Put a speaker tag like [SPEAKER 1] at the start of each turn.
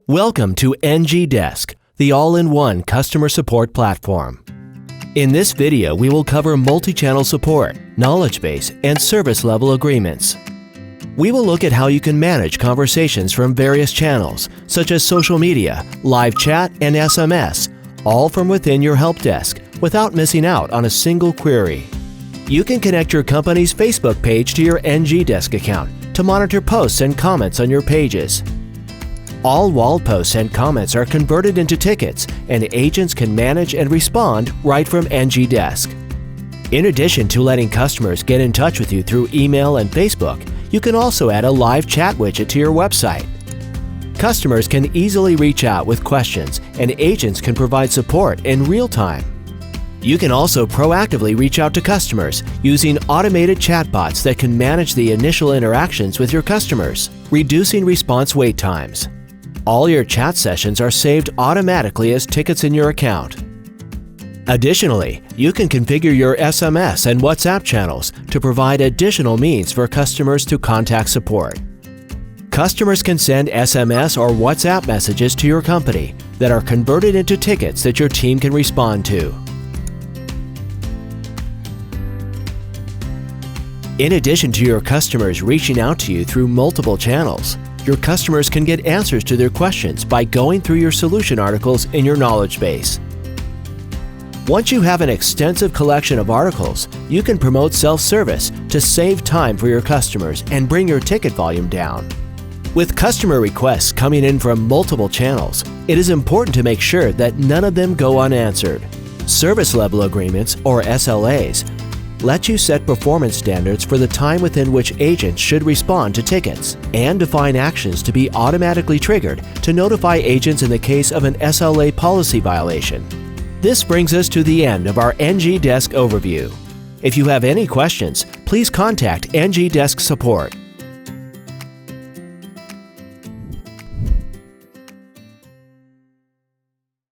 [SPEAKER 1] Welcome to ngDesk, the all-in-one customer support platform. In this video, we will cover multi-channel support, knowledge base, and service level agreements. We will look at how you can manage conversations from various channels, such as social media, live chat, and SMS, all from within your help desk without missing out on a single query. You can connect your company's Facebook page to your ngDesk account to monitor posts and comments on your pages. All wall posts and comments are converted into tickets, and agents can manage and respond right from ngDesk. In addition to letting customers get in touch with you through email and Facebook, you can also add a live chat widget to your website. Customers can easily reach out with questions, and agents can provide support in real time. You can also proactively reach out to customers using automated chatbots that can manage the initial interactions with your customers, reducing response wait times. All your chat sessions are saved automatically as tickets in your account. Additionally, you can configure your SMS and WhatsApp channels to provide additional means for customers to contact support. Customers can send SMS or WhatsApp messages to your company that are converted into tickets that your team can respond to. In addition to your customers reaching out to you through multiple channels, your customers can get answers to their questions by going through your solution articles in your knowledge base. Once you have an extensive collection of articles, you can promote self-service to save time for your customers and bring your ticket volume down. With customer requests coming in from multiple channels, it is important to make sure that none of them go unanswered. Service level agreements, or SLAs, let you set performance standards for the time within which agents should respond to tickets and define actions to be automatically triggered to notify agents in the case of an SLA policy violation. This brings us to the end of our ngDesk overview. If you have any questions, please contact ngDesk support